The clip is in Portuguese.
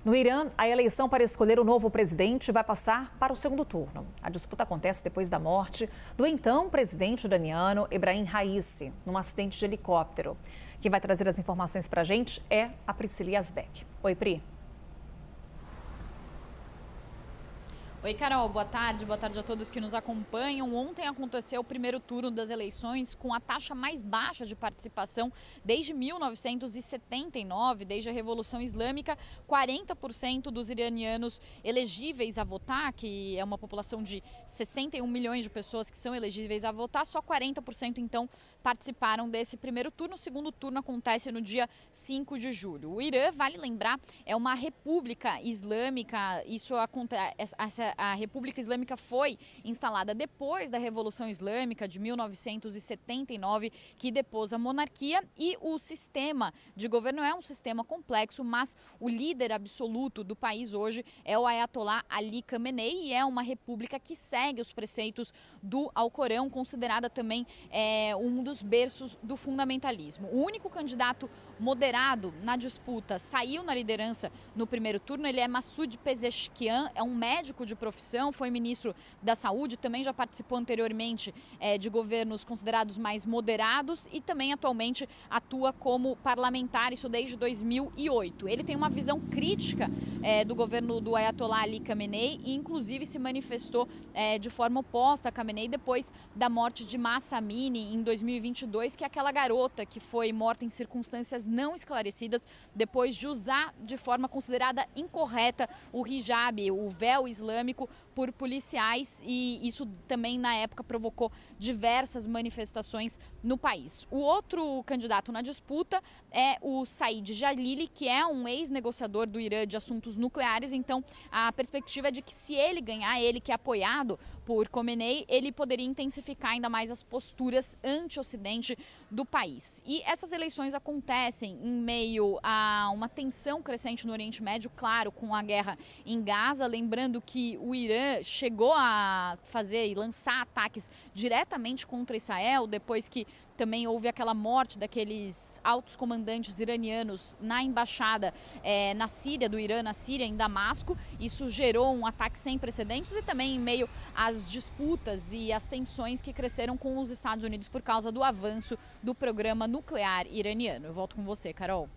No Irã, a eleição para escolher o novo presidente vai passar para o segundo turno. A disputa acontece depois da morte do então presidente iraniano Ebrahim Raisi, num acidente de helicóptero. Quem vai trazer as informações para a gente é a Priscila Yazbek. Oi, Pri. Oi, Carol, boa tarde a todos que nos acompanham. Ontem aconteceu o primeiro turno das eleições com a taxa mais baixa de participação desde 1979, desde a Revolução Islâmica. 40% dos iranianos elegíveis a votar, que é uma população de 61 milhões de pessoas que são elegíveis a votar, só 40% então participaram desse primeiro turno. O segundo turno acontece no dia 5 de julho. O Irã, vale lembrar, é uma república islâmica. A República Islâmica foi instalada depois da Revolução Islâmica de 1979, que depôs a monarquia, e o sistema de governo é um sistema complexo, mas o líder absoluto do país hoje é o Ayatollah Ali Khamenei, e é uma república que segue os preceitos do Alcorão, considerada também um dos berços do fundamentalismo. O único candidato moderado na disputa saiu na liderança no primeiro turno. Ele é Massoud Pezeshkian, é um médico de profissão, foi ministro da Saúde, também já participou anteriormente de governos considerados mais moderados e também atualmente atua como parlamentar, isso desde 2008. Ele tem uma visão crítica do governo do Ayatollah Ali Khamenei e inclusive se manifestou de forma oposta a Khamenei depois da morte de Mahsa Amini em 2022, que é aquela garota que foi morta em circunstâncias não esclarecidas depois de usar de forma considerada incorreta o hijab, o véu islâmico, por policiais, e isso também na época provocou diversas manifestações no país. O outro candidato na disputa é o Said Jalili, que é um ex-negociador do Irã de assuntos nucleares. Então a perspectiva é de que, se ele ganhar, ele que é apoiado por Khamenei, ele poderia intensificar ainda mais as posturas anti-ocidente do país. E essas eleições acontecem em meio a uma tensão crescente no Oriente Médio, claro, com a guerra em Gaza. Lembrando que o Irã chegou a fazer e lançar ataques diretamente contra Israel, depois que também houve aquela morte daqueles altos comandantes iranianos na embaixada na Síria, do Irã na Síria, em Damasco. Isso gerou um ataque sem precedentes e também em meio às disputas e às tensões que cresceram com os Estados Unidos por causa do avanço do programa nuclear iraniano. Eu volto com você, Carol.